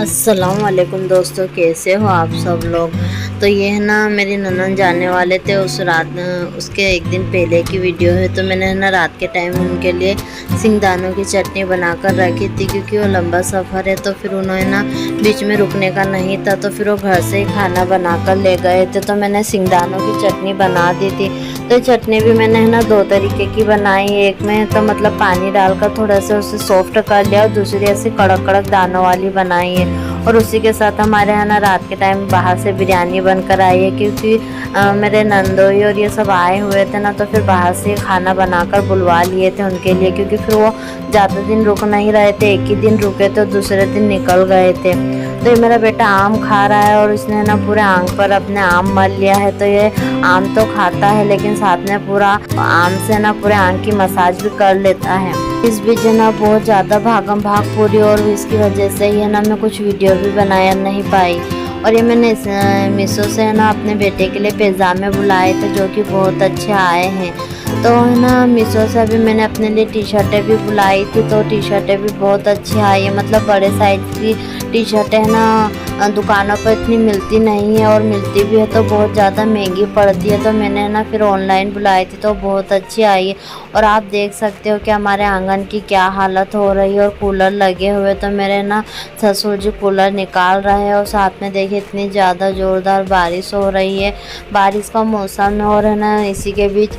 अस्सलाम वालेकुम दोस्तों, कैसे हो आप सब लोग। तो ये है ना, मेरी ननद जाने वाले थे उस रात, उसके एक दिन पहले की वीडियो है। तो मैंने है ना रात के टाइम उनके लिए सिंगदानों की चटनी बनाकर रखी थी, क्योंकि वो लंबा सफ़र है। तो फिर उन्होंने ना बीच में रुकने का नहीं था, तो फिर वो घर से ही खाना बनाकर ले गए थे। तो मैंने सिंगदानों की चटनी बना दी थी। तो चटनी भी मैंने है ना दो तरीके की बनाई। एक में तो मतलब पानी डालकर थोड़ा सा उसे सॉफ्ट कर लिया, और दूसरी ऐसे कड़क कड़क दानों वाली बनाई है। और उसी के साथ हमारे यहाँ ना रात के टाइम बाहर से बिरयानी बनकर आई है, क्योंकि मेरे नंदोई और ये सब आए हुए थे ना। तो फिर बाहर से खाना बनाकर बुलवा लिए थे उनके लिए, क्योंकि फिर वो ज़्यादा दिन रुक नहीं रहे थे, एक ही दिन रुके थे, दूसरे दिन निकल गए थे। तो ये मेरा बेटा आम खा रहा है, और इसने ना पूरे आंख पर अपने आम मल लिया है। तो ये आम तो खाता है, लेकिन साथ में पूरा आम से ना पूरे आंख की मसाज भी कर लेता है। इस बीच ना बहुत ज़्यादा भागम भाग पूरी, और इसकी वजह से ही है ना मैं कुछ वीडियो भी बनाया नहीं पाई। और ये मैंने मीशो से है ना अपने बेटे के लिए पैजामे बुलाए थे, जो कि बहुत अच्छे आए हैं। तो है ना मीशो से अभी मैंने अपने लिए टी शर्टें भी बुलाई थी, तो टी शर्टें भी बहुत अच्छी आई है। मतलब बड़े साइज़ की टी शर्टें है ना दुकानों पर इतनी मिलती नहीं है, और मिलती भी है तो बहुत ज़्यादा महंगी पड़ती है। तो मैंने है ना फिर ऑनलाइन बुलाई थी, तो बहुत अच्छी आई है। और आप देख सकते हो कि हमारे आंगन की क्या हालत हो रही है, और कूलर लगे हुए। तो मेरे ना ससुर जी कूलर निकाल रहे हैं, और साथ में देखिए इतनी ज़्यादा ज़ोरदार बारिश हो रही है। बारिश का मौसम है, और है ना इसी के बीच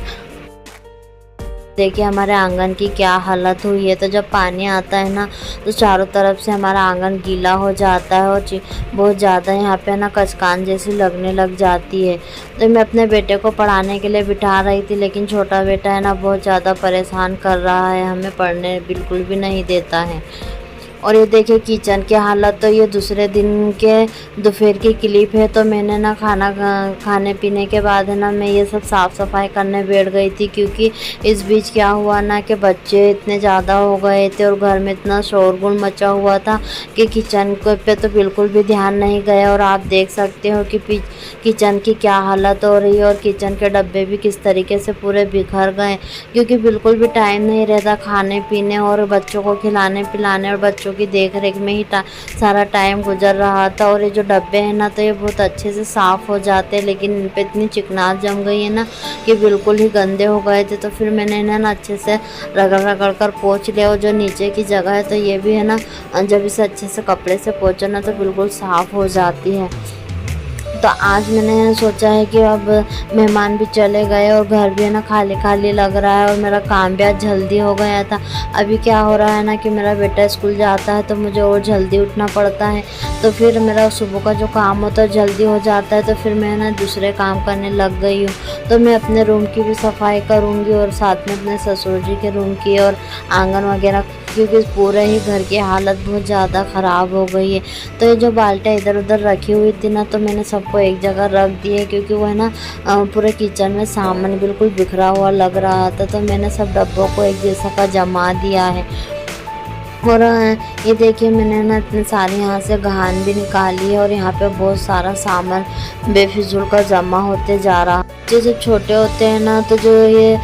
देखिए हमारे आंगन की क्या हालत हुई है। तो जब पानी आता है ना, तो चारों तरफ से हमारा आंगन गीला हो जाता है, और बहुत ज़्यादा यहाँ पे ना कचकान जैसी लगने लग जाती है। तो मैं अपने बेटे को पढ़ाने के लिए बिठा रही थी, लेकिन छोटा बेटा है ना बहुत ज़्यादा परेशान कर रहा है, हमें पढ़ने बिल्कुल भी नहीं देता है। और ये देखिए किचन की हालत। तो ये दूसरे दिन के दोपहर की क्लिप है। तो मैंने ना खाने पीने के बाद है ना मैं ये सब साफ़ सफाई करने बैठ गई थी, क्योंकि इस बीच क्या हुआ ना कि बच्चे इतने ज़्यादा हो गए थे, और घर में इतना शोरगुल मचा हुआ था कि किचन पे तो बिल्कुल भी ध्यान नहीं गया। और आप देख सकते हो कि किचन की क्या हालत हो रही है, और किचन के डब्बे भी किस तरीके से पूरे बिखर गए, क्योंकि बिल्कुल भी टाइम नहीं रहता खाने पीने और बच्चों को खिलाने पिलाने और बच्चों की देख रेख में ही सारा टाइम गुजर रहा था। और ये जो डब्बे हैं ना, तो ये बहुत अच्छे से साफ़ हो जाते हैं, लेकिन इन पे इतनी चिकनाहट जम गई है ना कि बिल्कुल ही गंदे हो गए थे। तो फिर मैंने इन्हें ना अच्छे से रगड़ रगड़ कर पोंछ लिया। और जो नीचे की जगह है, तो ये भी है ना जब इसे अच्छे से कपड़े से पोंछो ना, तो बिल्कुल साफ़ हो जाती है। तो आज मैंने सोचा है कि अब मेहमान भी चले गए, और घर भी है ना खाली खाली लग रहा है, और मेरा काम भी आज जल्दी हो गया था। अभी क्या हो रहा है ना कि मेरा बेटा स्कूल जाता है, तो मुझे और जल्दी उठना पड़ता है। तो फिर मेरा सुबह का जो काम होता है जल्दी हो जाता है, तो फिर मैं ना दूसरे काम करने लग गई हूँ। तो मैं अपने रूम की भी सफाई करूँगी, और साथ में अपने ससुर जी के रूम की और आंगन वगैरह, क्योंकि पूरे ही घर की हालत बहुत ज़्यादा ख़राब हो गई है। तो ये जो बाल्टियाँ इधर उधर रखी हुई थी ना, तो मैंने सबको एक जगह रख दी है, क्योंकि वो है ना पूरे किचन में सामान बिल्कुल बिखरा हुआ लग रहा था। तो मैंने सब डब्बों को एक जैसा का जमा दिया है। और ये देखिए मैंने ना इतने सारे यहाँ से गहान भी निकाली है, और यहाँ पे बहुत सारा सामान बेफिजूल का जमा होते जा रहा। बच्चे जब छोटे होते हैं ना, तो जो ये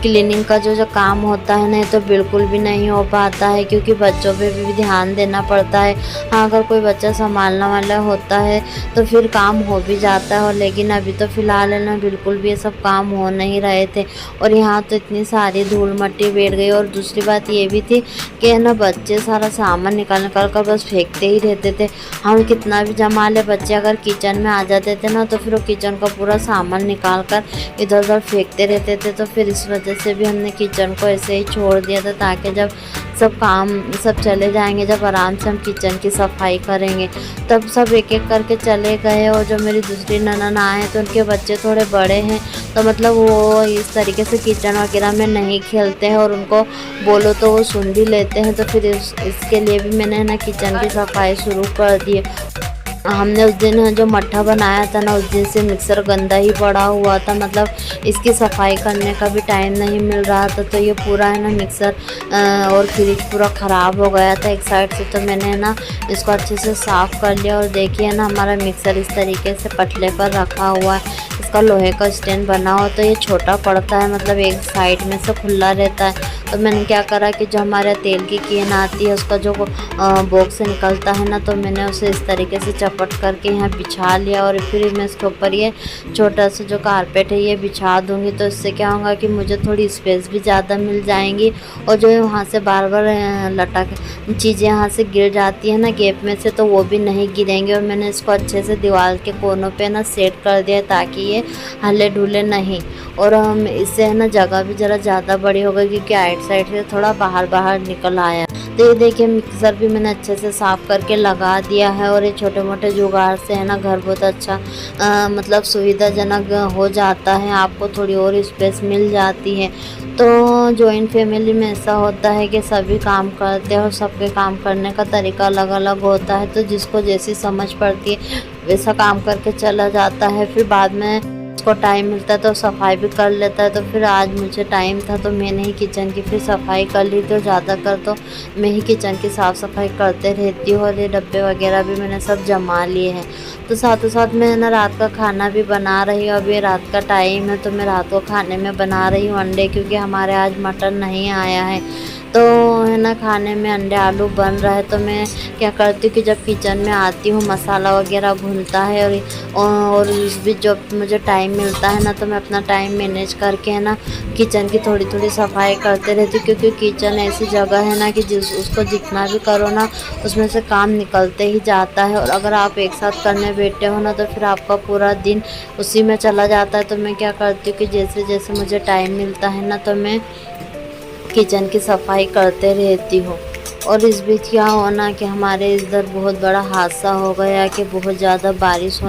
क्लीनिंग का जो काम होता है ना, तो बिल्कुल भी नहीं हो पाता है, क्योंकि बच्चों पे भी ध्यान देना पड़ता है। हाँ, अगर कोई बच्चा संभालने वाला होता है तो फिर काम हो भी जाता है, और लेकिन अभी तो फ़िलहाल है ना बिल्कुल भी ये सब काम हो नहीं रहे थे। और यहाँ तो इतनी सारी धूल मट्टी बैठ गई। और दूसरी बात ये भी थी कि है ना बच्चे सारा सामान निकाल निकाल कर बस फेंकते ही रहते थे। हम कितना भी जमा ले, बच्चे अगर किचन में आ जाते थे ना, तो फिर वो किचन का पूरा सामान निकाल कर इधर उधर फेंकते रहते थे। तो फिर इस वजह से भी हमने किचन को ऐसे ही छोड़ दिया था, ताकि जब सब काम सब चले जाएंगे, जब आराम से हम किचन की सफाई करेंगे। तब सब एक एक करके चले गए। और जो मेरी दूसरी ननद आए, तो उनके बच्चे थोड़े बड़े हैं, तो मतलब वो इस तरीके से किचन वगैरह में नहीं खेलते हैं, और उनको बोलो तो वो सुन भी लेते हैं। तो फिर इसके लिए भी मैंने ना किचन की सफाई शुरू कर दी है। हमने उस दिन जो मट्ठा बनाया था ना, उस दिन से मिक्सर गंदा ही पड़ा हुआ था, मतलब इसकी सफाई करने का भी टाइम नहीं मिल रहा था। तो ये पूरा है ना मिक्सर और फ्रिज पूरा ख़राब हो गया था एक साइड से। तो मैंने ना इसको अच्छे से साफ़ कर लिया, और देखिए ना हमारा मिक्सर इस तरीके से पटले पर रखा हुआ है। इसका लोहे का स्टैंड बना हो, तो ये छोटा पड़ता है, मतलब एक साइड में से खुला रहता है। तो मैंने क्या करा कि जो हमारे तेल की केन आती है उसका जो बॉक्स से निकलता है ना, तो मैंने उसे इस तरीके से चपट करके यहाँ बिछा लिया और फिर मैं इसके ऊपर ये छोटा सा जो कारपेट है ये बिछा दूँगी। तो इससे क्या होगा कि मुझे थोड़ी स्पेस भी ज़्यादा मिल जाएंगी और जो वहाँ से बार बार लटक चीज़ें यहाँ से गिर जाती है ना गैप में से, तो वो भी नहीं गिरेंगे। और मैंने इसको अच्छे से दीवार के कोनों पे ना सेट कर दिया ताकि ये हिले डुले नहीं। और इससे है ना जगह भी ज़रा ज़्यादा बड़ी हो गई क्योंकि आइट साइड से थोड़ा बाहर बाहर निकल आया। तो ये देखिए मिक्सर भी मैंने अच्छे से साफ़ करके लगा दिया है और ये छोटे मोटे जुगाड़ से है ना घर बहुत अच्छा मतलब सुविधाजनक हो जाता है, आपको थोड़ी और स्पेस मिल जाती है। तो जॉइंट फैमिली में ऐसा होता है कि सभी काम करते हैं और सबके काम करने का तरीका अलग अलग होता है, तो जिसको जैसी समझ पड़ती है वैसा काम करके चला जाता है। फिर बाद में उसको टाइम मिलता है तो सफाई भी कर लेता है। तो फिर आज मुझे टाइम था तो मैंने ही किचन की फिर सफाई कर ली। तो ज़्यादातर तो मैं ही किचन की साफ़ सफाई करते रहती हूँ और ये डब्बे वगैरह भी मैंने सब जमा लिए हैं। तो साथों साथ मैं ना रात का खाना भी बना रही हूँ। अब ये रात का टाइम है तो मैं रात को खाने में बना रही हूँ अंडे, क्योंकि हमारे आज मटन नहीं आया है। तो है ना खाने में अंडे आलू बन रहा है। तो मैं क्या करती हूँ कि जब किचन में आती हूँ मसाला वगैरह भूनता है और इस बीच जब मुझे टाइम मिलता है ना तो मैं अपना टाइम मैनेज करके है ना किचन की थोड़ी थोड़ी सफाई करते रहती हूँ, क्योंकि किचन ऐसी जगह है ना कि उसको जितना भी करो ना उसमें से काम निकलते ही जाता है। और अगर आप एक साथ करने बैठे हो ना तो फिर आपका पूरा दिन उसी में चला जाता है। तो मैं क्या करती हूँ कि जैसे जैसे मुझे टाइम मिलता है ना तो मैं किचन की सफाई करते रहती हूँ। और इस बीच क्या होना कि हमारे इधर बहुत बड़ा हादसा हो गया कि बहुत ज़्यादा बारिश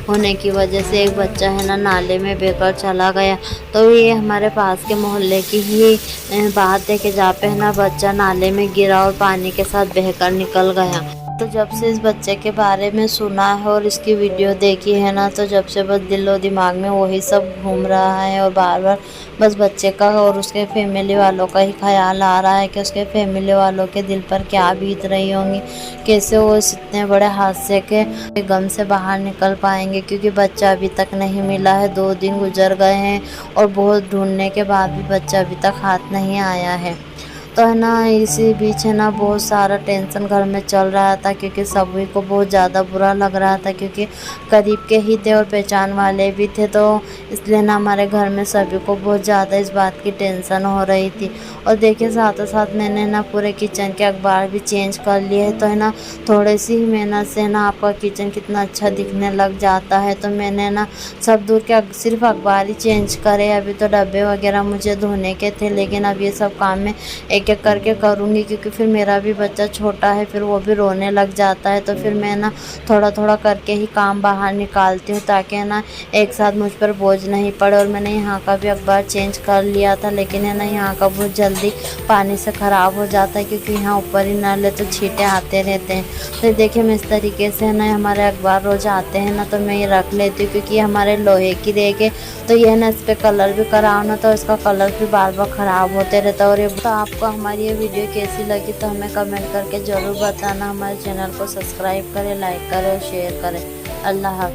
होने की वजह से एक बच्चा है ना नाले में बहकर चला गया। तो ये हमारे पास के मोहल्ले की ही बात है कि जहाँ पे है ना बच्चा नाले में गिरा और पानी के साथ बहकर निकल गया। तो जब से इस बच्चे के बारे में सुना है और इसकी वीडियो देखी है ना, तो जब से बस दिल और दिमाग में वही सब घूम रहा है और बार बार बस बच्चे का और उसके फैमिली वालों का ही ख्याल आ रहा है कि उसके फैमिली वालों के दिल पर क्या बीत रही होंगी, कैसे वो इस इतने बड़े हादसे के गम से बाहर निकल पाएंगे। क्योंकि बच्चा अभी तक नहीं मिला है, 2 दिन गुजर गए हैं और बहुत ढूंढने के बाद भी बच्चा अभी तक हाथ नहीं आया है। तो है ना इसी बीच है ना बहुत सारा टेंशन घर में चल रहा था, क्योंकि सभी को बहुत ज़्यादा बुरा लग रहा था, क्योंकि करीब के ही थे और पहचान वाले भी थे। तो इसलिए ना हमारे घर में सभी को बहुत ज़्यादा इस बात की टेंशन हो रही थी। और देखिए साथ साथ मैंने ना पूरे किचन के अखबार भी चेंज कर लिए हैं। तो है ना थोड़ी सी ही मेहनत से ना आपका किचन कितना अच्छा दिखने लग जाता है। तो मैंने ना सब दूर के सिर्फ अखबार ही चेंज करे। अभी तो डब्बे वगैरह मुझे धोने के थे, लेकिन अब ये सब काम में एक एक करके करूँगी, क्योंकि फिर मेरा भी बच्चा छोटा है, फिर वो भी रोने लग जाता है। तो फिर मैं ना थोड़ा थोड़ा करके ही काम बाहर निकालती हूँ ताकि है ना एक साथ मुझ पर बोझ नहीं पड़े। और मैंने यहाँ का भी अखबार चेंज कर लिया था, लेकिन है ना यहाँ का बहुत जल्दी पानी से ख़राब हो जाता है, क्योंकि यहाँ ऊपर ही नल है तो छींटे आते रहते हैं। तो देखिए मैं इस तरीके से ना हमारे अखबार रोज़ आते हैं ना तो मैं ये रख लेती हूँ, क्योंकि हमारे लोहे की रैक है। तो ये ना इस पर कलर भी कराओ ना तो इसका कलर भी बार बार ख़राब होते रहता है। और ये तो आपको हमारी ये वीडियो कैसी लगी तो हमें कमेंट करके ज़रूर बताना। हमारे चैनल को सब्सक्राइब करें, लाइक करें और शेयर करें। अल्लाह हाफ़िज़।